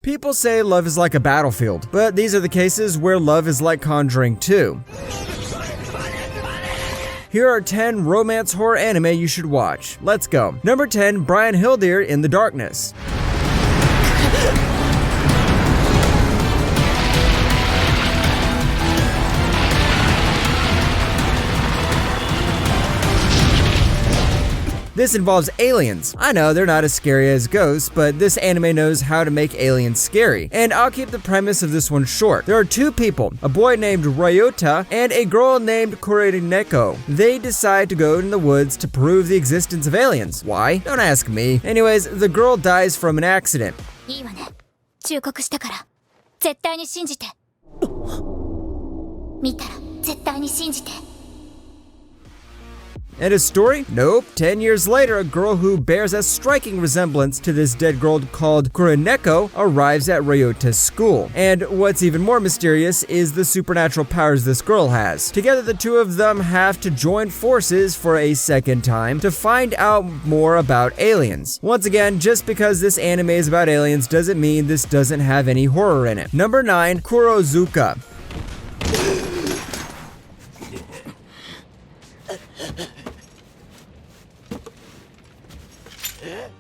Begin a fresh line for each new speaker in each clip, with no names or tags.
People say love is like a battlefield, but these are the cases where love is like Conjuring 2. Here are 10 romance horror anime you should watch. Let's go. Number 10, Brian Hildier in the Darkness. This involves aliens. I know they're not as scary as ghosts, but this anime knows how to make aliens scary. And I'll keep the premise of this one short. There are two people, a boy named Ryota and a girl named Kureneko. They decide to go in the woods to prove the existence of aliens. Why? Don't ask me. Anyways, the girl dies from an accident.
いいわね。忠告したから絶対に信じて。見たら絶対に信じて。
And his story? Nope. 10 years later, a girl who bears a striking resemblance to this dead girl called Kureneko arrives at Ryota's school. And what's even more mysterious is the supernatural powers this girl has. Together, the two of them have to join forces for a second time to find out more about aliens. Once again, just because this anime is about aliens doesn't mean this doesn't have any horror in it. Number 9, Kurozuka.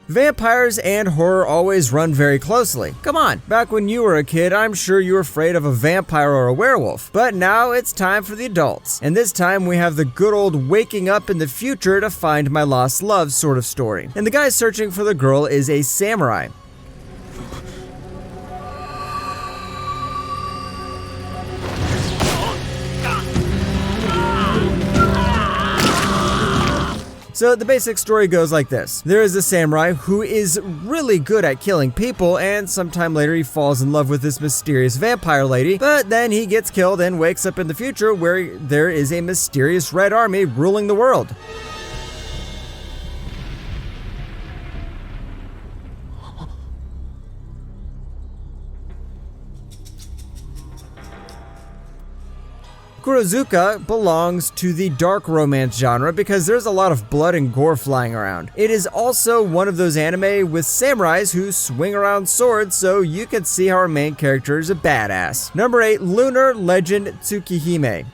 Vampires and horror always run very closely. Come on, back when you were a kid, I'm sure you were afraid of a vampire or a werewolf. But now it's time for the adults. And this time we have the good old waking up in the future to find my lost love sort of story. And the guy searching for the girl is a samurai. So the basic story goes like this. There is a samurai who is really good at killing people, and sometime later he falls in love with this mysterious vampire lady, but then he gets killed and wakes up in the future where there is a mysterious red army ruling the world. Kurozuka belongs to the dark romance genre because there's a lot of blood and gore flying around. It is also one of those anime with samurais who swing around swords, so you can see how our main character is a badass. Number 8, Lunar Legend Tsukihime.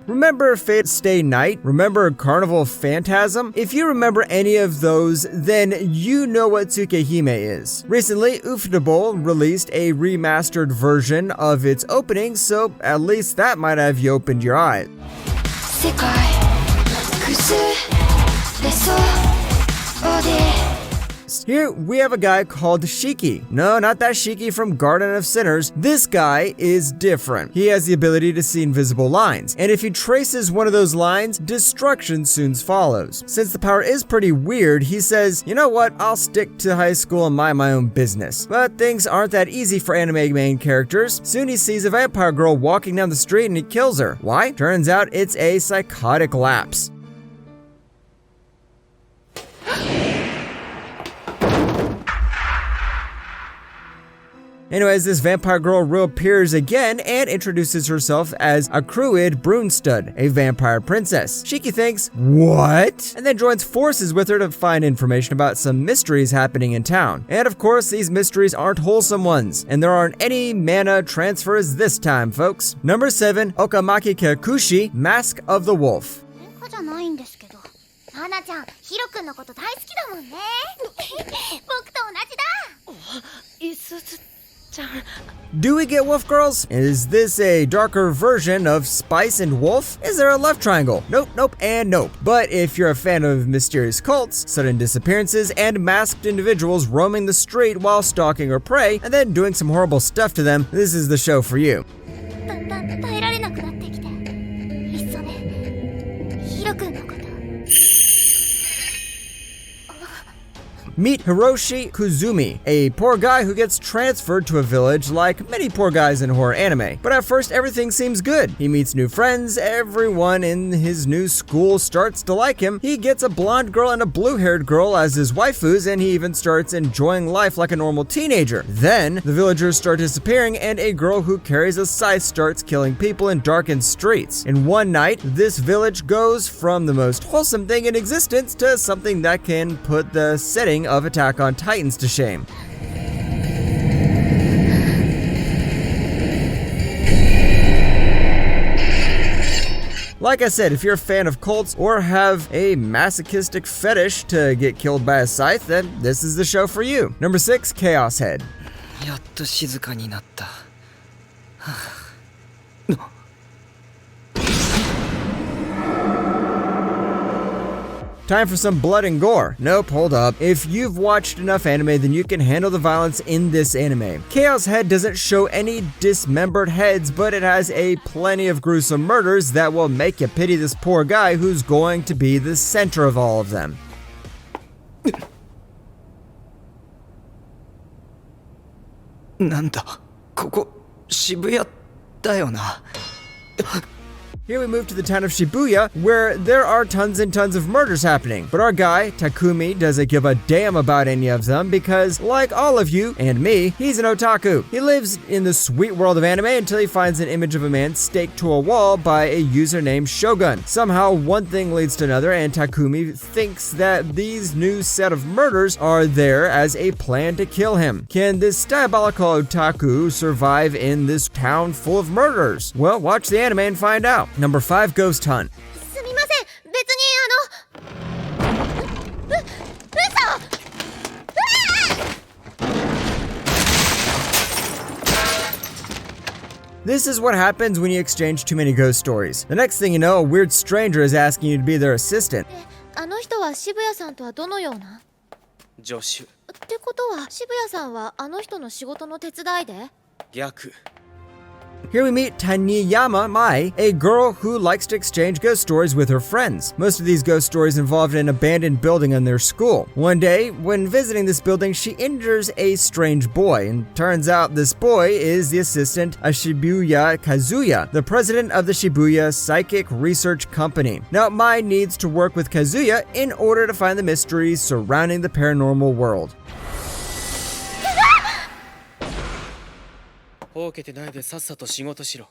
Remember Fate Stay Night? Remember Carnival Phantasm? If you remember any of those, then you know what Tsukihime is. Recently, Ufotable released a remastered version of its opening, so at least that might have you opened your eyes. Here we have a guy called Shiki. No, not that Shiki from Garden of Sinners. This guy is different. He has the ability to see invisible lines, and if he traces one of those lines, destruction soon follows. Since the power is pretty weird, he says, you know what, I'll stick to high school and mind my own business. But things aren't that easy for anime main characters. Soon he sees a vampire girl walking down the street and he kills her. Why? Turns out it's a psychotic lapse. Anyways, this vampire girl reappears again and introduces herself as Akruid Brunstud, a vampire princess. Shiki thinks, what? And then joins forces with her to find information about some mysteries happening in town. And of course, these mysteries aren't wholesome ones, and there aren't any mana transfers this time, folks. Number 7, Okamaki Kikushi, Mask of the Wolf. Do we get wolf girls? Is this a darker version of Spice and Wolf? Is there a love triangle? Nope, nope, and nope. But if you're a fan of mysterious cults, sudden disappearances, and masked individuals roaming the street while stalking or prey, and then doing some horrible stuff to them, this is the show for you. Meet Hiroshi Kuzumi, a poor guy who gets transferred to a village like many poor guys in horror anime. But at first everything seems good. He meets new friends, everyone in his new school starts to like him, he gets a blonde girl and a blue-haired girl as his waifus, and he even starts enjoying life like a normal teenager. Then, the villagers start disappearing and a girl who carries a scythe starts killing people in darkened streets. In one night, this village goes from the most wholesome thing in existence to something that can put the setting of Attack on Titans to shame. Like I said, if you're a fan of cults or have a masochistic fetish to get killed by a scythe, then this is the show for you. Number 6, Chaos Head.
やっと静かになった。
Time for some blood and gore. Nope, hold up. If you've watched enough anime, then you can handle the violence in this anime. Chaos Head doesn't show any dismembered heads, but it has a plenty of gruesome murders that will make you pity this poor guy who's going to be the center of all of them.
なんだ、ここ渋谷だよな。
Here we move to the town of Shibuya, where there are tons and tons of murders happening. But our guy, Takumi, doesn't give a damn about any of them because, like all of you and me, he's an otaku. He lives in the sweet world of anime until he finds an image of a man staked to a wall by a user named Shogun. Somehow, one thing leads to another, and Takumi thinks that these new set of murders are there as a plan to kill him. Can this diabolical otaku survive in this town full of murders? Well, watch the anime and find out. Number 5, Ghost Hunt.
すみません、別に嘘。
This is what happens when you exchange too many ghost stories. The next thing you know, a weird stranger is asking you to be their assistant.
あの人は渋谷さんとはどのような？
助手。
ってことは渋谷さんはあの人の仕事の手伝いで？
逆。
Here we meet Taniyama Mai, a girl who likes to exchange ghost stories with her friends. Most of these ghost stories involved an abandoned building in their school. One day, when visiting this building, she injures a strange boy, and turns out this boy is the assistant of Shibuya Kazuya, the president of the Shibuya Psychic Research Company. Now, Mai needs to work with Kazuya in order to find the mysteries surrounding the paranormal world.
ほうけてないでさっさと仕事しろ。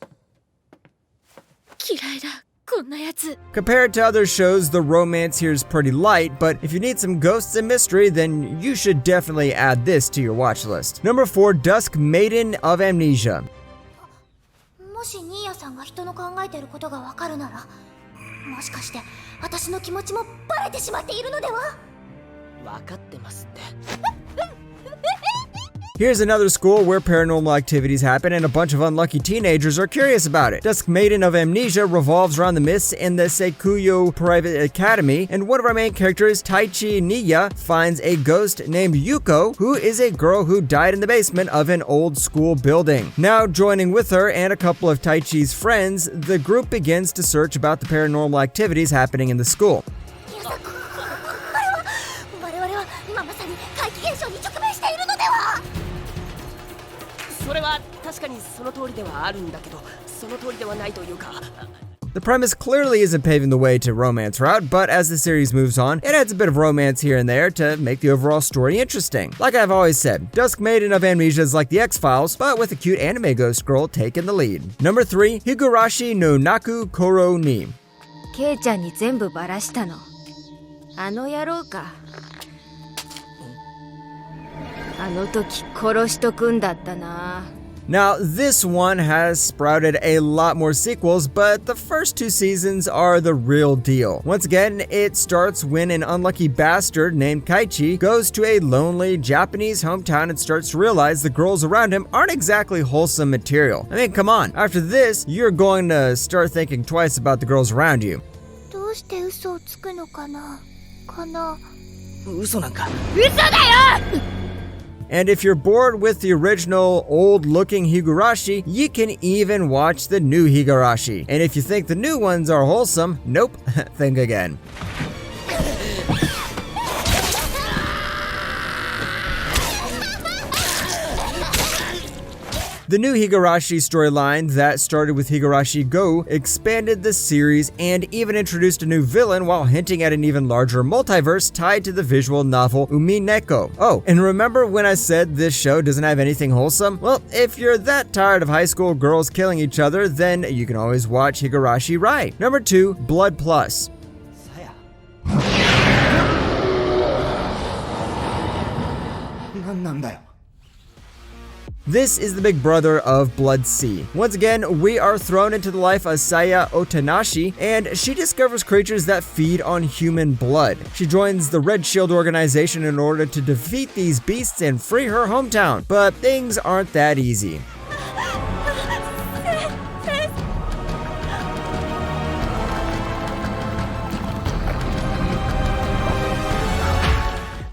嫌いだ、こんなやつ。
Compared to other shows, the romance here is pretty light, but if you need some ghosts and mystery, then you should definitely add this to your watch list. Number 4, Dusk Maiden of Amnesia.
もしニーヤさんが人の考えてることがわかるなら、もしかして私の気持ちもバレてしまっているのでは？
分かってますって。
Here's another school where paranormal activities happen and a bunch of unlucky teenagers are curious about it. Dusk Maiden of Amnesia revolves around the myths in the Seikuyo Private Academy, and one of our main characters, Taichi Niya, finds a ghost named Yuko, who is a girl who died in the basement of an old school building. Now, joining with her and a couple of Taichi's friends, the group begins to search about the paranormal activities happening in the school.
我々は今まさに怪奇現象に直面しているのでは？
それは確かにその通りではあるんだけど、その通りではないというか。
The premise clearly isn't paving the way to romance route, but as the series moves on, it adds a bit of romance here and there to make the overall story interesting. Like I've always said, Dusk Maiden of Amnesia is like the X-Files, but with a cute anime ghost girl taking the lead. Number 3, Higurashi no Naku Koro ni.
ケイちゃんに全部バラしたの。あの野郎か。あの時殺しとくんだったな。
Now, this one has sprouted a lot more sequels, but the first 2 seasons are the real deal. Once again, it starts when an unlucky bastard named Kaichi goes to a lonely Japanese hometown and starts to realize the girls around him aren't exactly wholesome material. I mean, come on. After this, you're going to start thinking twice about the girls around you.
どうして嘘をつくのかな？
嘘なんか。
And if you're bored with the original old-looking Higurashi, you can even watch the new Higurashi. And if you think the new ones are wholesome, nope, think again. The new Higurashi storyline that started with Higurashi Go expanded the series and even introduced a new villain while hinting at an even larger multiverse tied to the visual novel Umineko. Oh, and remember when I said this show doesn't have anything wholesome? Well, if you're that tired of high school girls killing each other, then you can always watch Higurashi Rai. Number 2, Blood Plus. This is the big brother of Blood C. Once again, we are thrown into the life of Saya Otenashi, and she discovers creatures that feed on human blood. She joins the Red Shield organization in order to defeat these beasts and free her hometown, but things aren't that easy.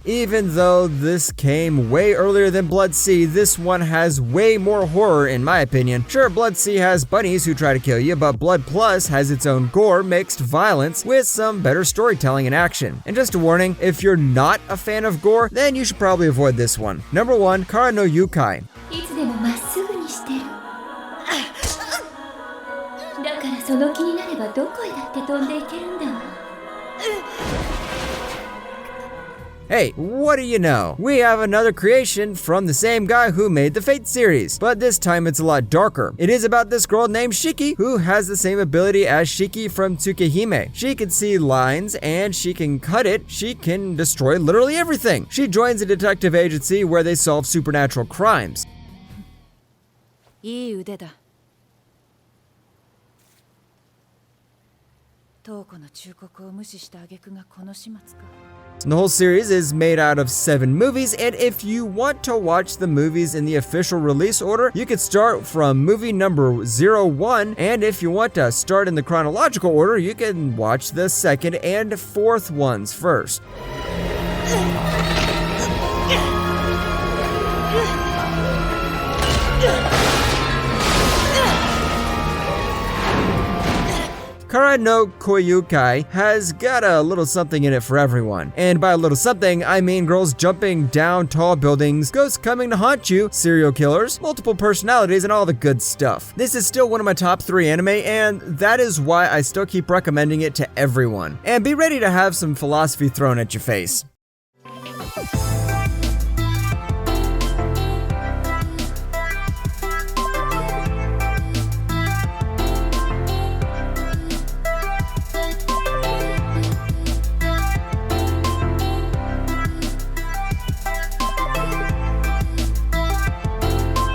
Even though this came way earlier than Blood C, this one has way more horror in my opinion. Sure, Blood C has bunnies who try to kill you, but Blood Plus has its own gore, mixed violence, with some better storytelling and action. And just a warning, if you're not a fan of gore, then you should probably avoid this one. Number 1, Kara no Yukai.
いつでもまっすぐにしてる。だからその気になればどこへだって飛んでいけるんだわ。
Hey, what do you know? We have another creation from the same guy who made the Fate series, but this time it's a lot darker. It is about this girl named Shiki who has the same ability as Shiki from Tsukihime. She can see lines and she can cut it. She can destroy literally everything. She joins a detective agency where they solve supernatural crimes.
いい腕だ。瞳子の忠告を無視した挙句がこの始末か。
The whole series is made out of 7 movies, and if you want to watch the movies in the official release order, you could start from movie number 01, and if you want to start in the chronological order, you can watch the 2nd and 4th ones first. Kara no Koyukai has got a little something in it for everyone. And by a little something, I mean girls jumping down tall buildings, ghosts coming to haunt you, serial killers, multiple personalities, and all the good stuff. This is still one of my top 3 anime, and that is why I still keep recommending it to everyone. And be ready to have some philosophy thrown at your face.